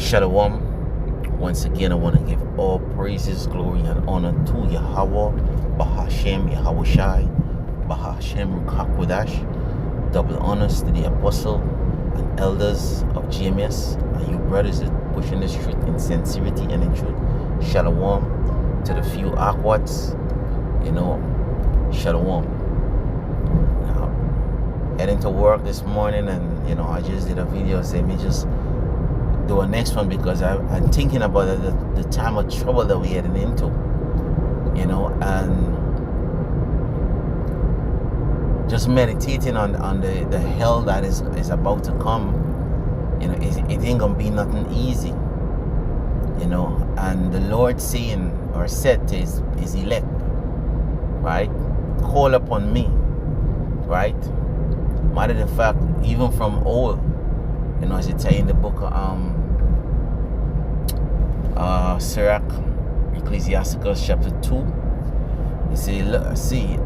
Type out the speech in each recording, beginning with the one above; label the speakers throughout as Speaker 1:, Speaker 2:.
Speaker 1: Shalom. Once again, I want to give all praises, glory, and honor to Yahweh, Bahashem, Yahweh Shai, Bahashem, Rukakwadash. Double honors to the apostle and elders of GMS, and you brothers that pushing this truth in sincerity and in truth. Shalom to the few Akwats, Shalom. Now, heading to work this morning, and I just did a video saying me just do a next one because I'm thinking about the time of trouble that we're heading into, and just meditating on the hell that is about to come. It ain't gonna be nothing easy, and the Lord saying or said to his elect, right? Call upon me, right? Matter of fact, even from old, as it say in the book of Sirach, Ecclesiasticus chapter 2, you say, look, see,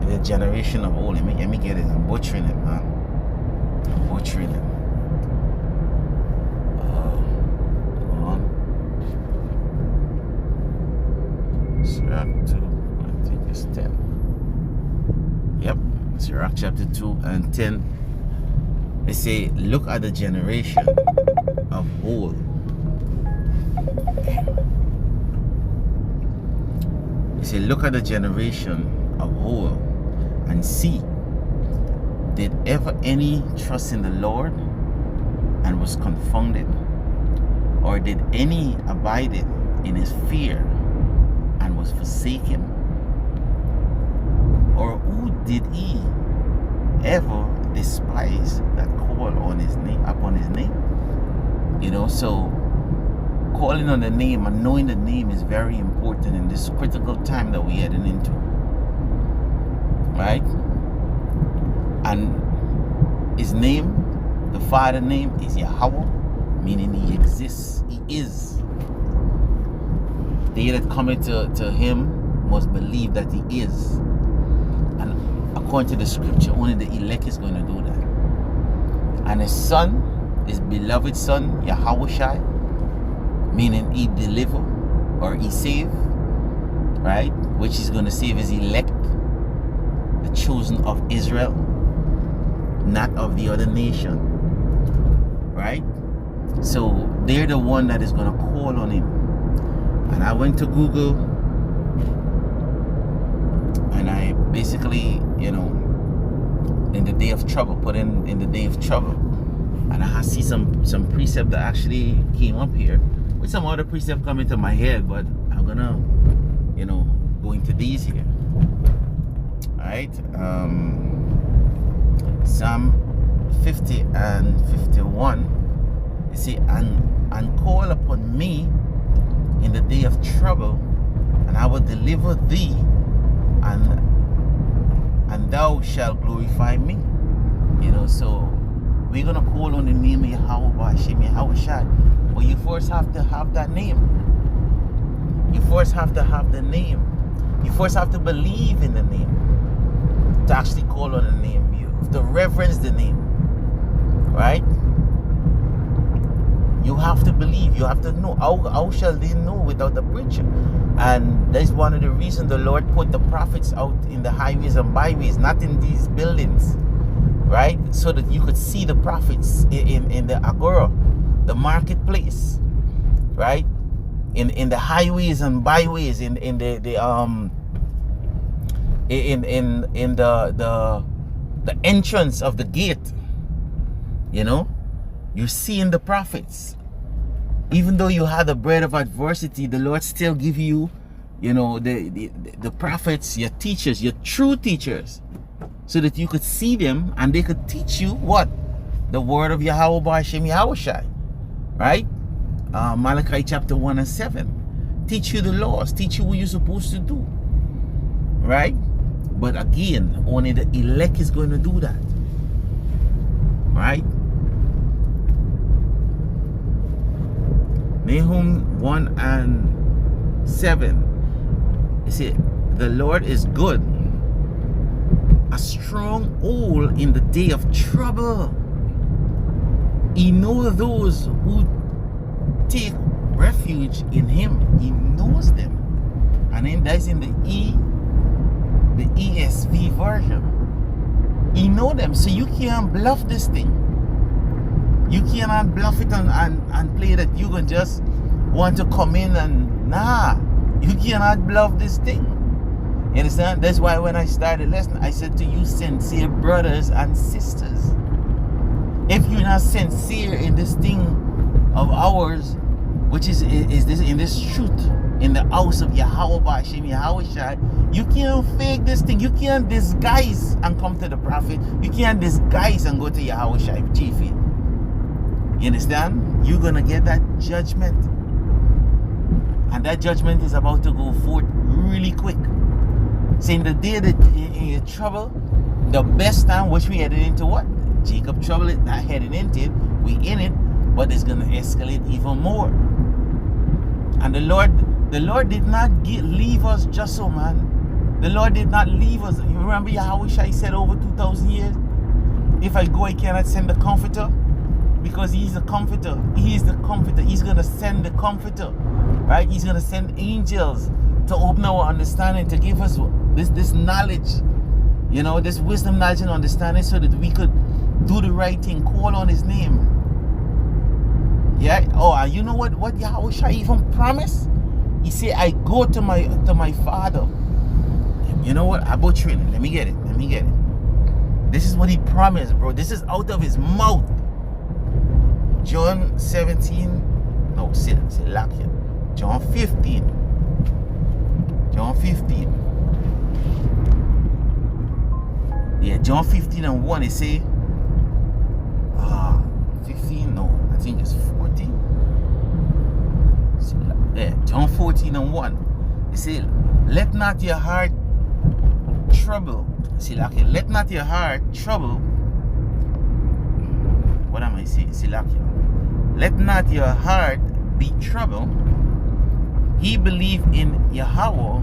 Speaker 1: the generation of old. Let me get it. I'm butchering it, man. I'm butchering it. Hold on. Sirach 2, I think it's 10. Yep, Sirach chapter 2 and 10. They say, look at the generation of old. They say, look at the generation of old and see, did ever any trust in the Lord and was confounded? Or did any abide in his fear and was forsaken? Or who did he ever despise that call on his name, upon his name? So calling on the name and knowing the name is very important in this critical time that we're heading into, right? And his name, the Father name, is Yahweh, meaning he exists, he is. They that cometh to him must believe that he is. And according to the scripture, only the elect is going to do that. And his son, his beloved son, Yahweh Shai, meaning he deliver or he save, right? Which is going to save his elect, the chosen of Israel, not of the other nation, right? So they're the one that is going to call on him. And I went to Google and I basically, in the day of trouble, put in the day of trouble, and I see some precept that actually came up here, with some other precept coming to my head, but I'm gonna go into these here. All right, Psalm 50 and 51. You see, and call upon me in the day of trouble, and I will deliver thee, and thou shalt glorify me. So we're gonna call on the name of Yahweh Bahashem, Yahweh Shai. But you first have to have that name. You first have to have the name. You first have to believe in the name. To actually call on the name. You have to reverence the name. Right? You have to believe. You have to know. How shall they know without the preacher? And that's one of the reasons the Lord put the prophets out in the highways and byways, not in these buildings. Right? So that you could see the prophets in the agora, the marketplace, right? In the highways and byways, in the entrance of the gate. You're seeing the prophets. Even though you had the bread of adversity, the Lord still give you, the prophets, your teachers, your true teachers, so that you could see them and they could teach you what? The word of Yahweh Bahashem Yahweh Shai. Right? Malachi chapter 1 and 7. Teach you the laws. Teach you what you're supposed to do. Right? But again, only the elect is going to do that. Right? Nahum 1 and 7. You see, the Lord is good, a stronghold in the day of trouble. He knows those who take refuge in him. He knows them. And then that's in the ESV version. He know them. So you can't bluff this thing. You cannot bluff it and play that you can just want to come in and nah. You cannot bluff this thing. You understand? That's why when I started lesson, I said to you, sincere brothers and sisters, if you're not sincere in this thing of ours, which is this in this truth, in the house of Yahweh Bashim Yahweh Shai, you can't fake this thing. You can't disguise and come to the prophet. You can't disguise and go to Yahweh Shai chief. You understand? You're gonna get that judgment, and that judgment is about to go forth really quick. So in the day that in your trouble, the best time, which we headed into what? Jacob trouble is not heading into it. We in it, but it's gonna escalate even more. And the Lord did not leave us just so, man. The Lord did not leave us. You remember Yahweh Shai said over 2,000 years, if I go, I cannot send the comforter, because he's the comforter. He is the comforter. He's gonna send the comforter, right? He's gonna send angels to open our understanding, to give us this knowledge, you know, this wisdom, knowledge, and understanding, so that we could do the right thing, call on his name. Yeah. Oh, and you know what Yahweh Shai even promised? He said, I go to my father. You know what? I butchered it. Let me get it. This is what he promised, bro. This is out of his mouth. John 17. No, sit lock here. John 15. Yeah, John 15 and 1, it say 15, no, I think it's 14. Yeah, John 14 and 1. It say, let not your heart trouble. See, like, let not your heart trouble. What am I saying? See, like, let not your heart be troubled. He believe in Yahweh,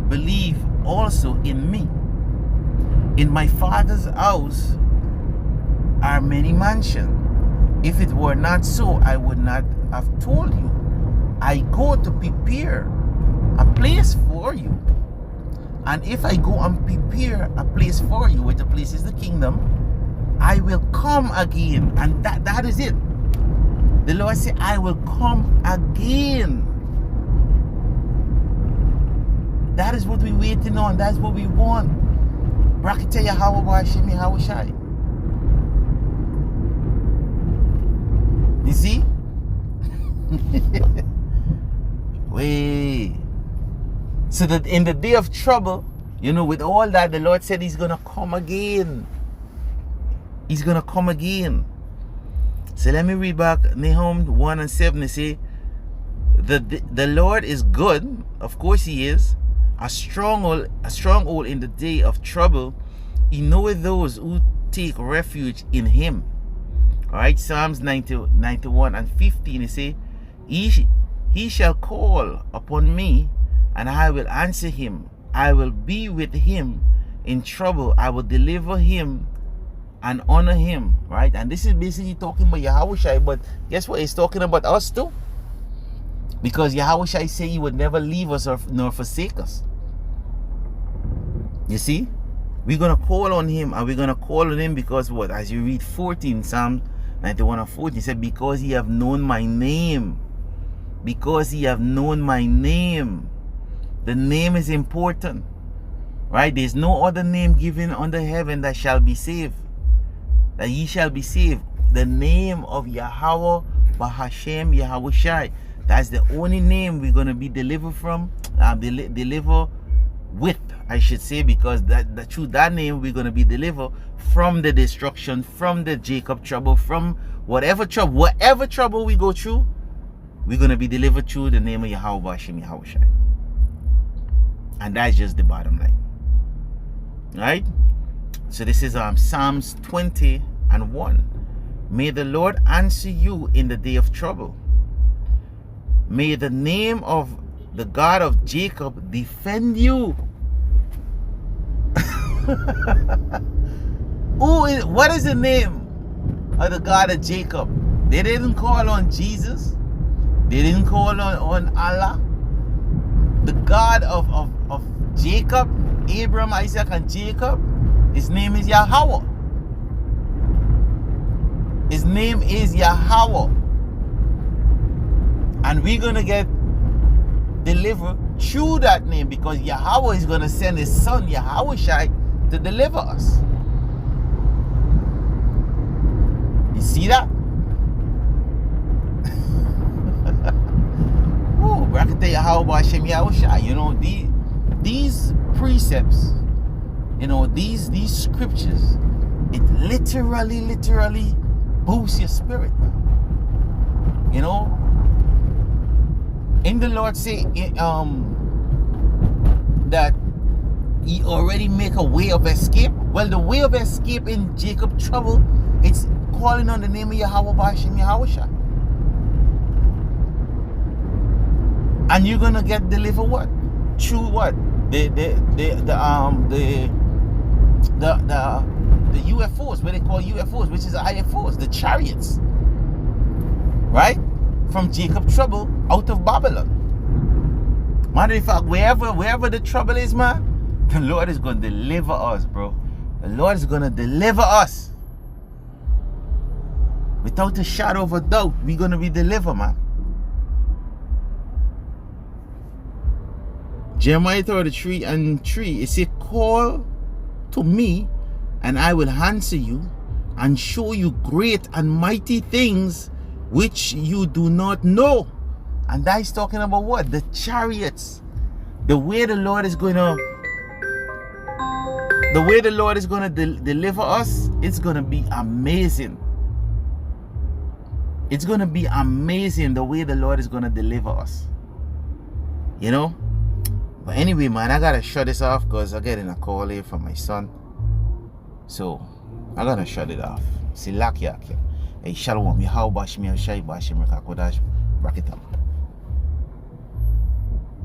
Speaker 1: believe also in me. In my Father's house are many mansions. If it were not so, I would not have told you. I go to prepare a place for you. And if I go and prepare a place for you, which the place is the kingdom, I will come again. And that is it. The Lord said, I will come again. That is what we're waiting on. That's what we want. Brakita Yahweh Bashim Yahweh Shai. You see? Wait. So that in the day of trouble, you know, with all that, the Lord said he's going to come again. He's going to come again. So let me read back Nahum 1 and 7. They say, the Lord is good. Of course he is. A stronghold in the day of trouble. He knoweth those who take refuge in him. Alright, Psalms 91 and 15, it say, he shall call upon me, and I will answer him. I will be with him in trouble. I will deliver him and honor him. Right? And this is basically talking about Yahweh Shai, but guess what? It's talking about us too. Because Yahweh Shai say he would never leave us nor forsake us. You see? We're going to call on him, and we're going to call on him because what? As you read 14, Psalm 91 and 14, he said, because he have known my name. Because he have known my name. The name is important. Right? There's no other name given under heaven that shall be saved. That ye shall be saved. The name of Yahweh Bahashem Yahweh Shai. That's the only name we're going to be delivered from. Deliver with, I should say, because through that name we're going to be delivered from the destruction, from the Jacob trouble, from whatever trouble we go through, we're going to be delivered through the name of Yahweh Bashim Yahweh Shai. And that's just the bottom line. Right? So this is Psalms 20 and 1. May the Lord answer you in the day of trouble. May the name of the God of Jacob defend you. What is the name of the God of Jacob? They didn't call on Jesus. They didn't call on Allah, the God of Jacob, Abraham, Isaac, and Jacob. His name is Yahweh. His name is Yahweh. And we're going to get delivered through that name, because Yahweh is going to send his son, Yahushai, to deliver us. You see that? Oh, Barakatah Yahweh Hashem Yahushai. You know, these precepts, you know, these scriptures, it literally boosts your spirit, man. You know, in the Lord say that he already make a way of escape. Well, the way of escape in Jacob's trouble, it's calling on the name of Yahweh Bashim Yahushai. And you're gonna get delivered what? Through what? The UFOs, what they call UFOs, which is a higher force, the chariots. Right? From Jacob's trouble out of Babylon. Matter of fact, wherever the trouble is, man, the Lord is going to deliver us, bro. The Lord is going to deliver us. Without a shadow of a doubt, we're going to be delivered, man. Jeremiah 33:3, it says, call to me, and I will answer you, and show you great and mighty things which you do not know. And that's talking about what? The chariots. The way the Lord is going to deliver us, it's going to be amazing. It's going to be amazing the way the Lord is going to deliver us. You know? But anyway, man, I got to shut this off because I'm getting a call here from my son. So, I'm going to shut it off. Silak yak. Hey, shalom. Yahweh Bashim Yahshai Bashim Rakakodash. Bracket up.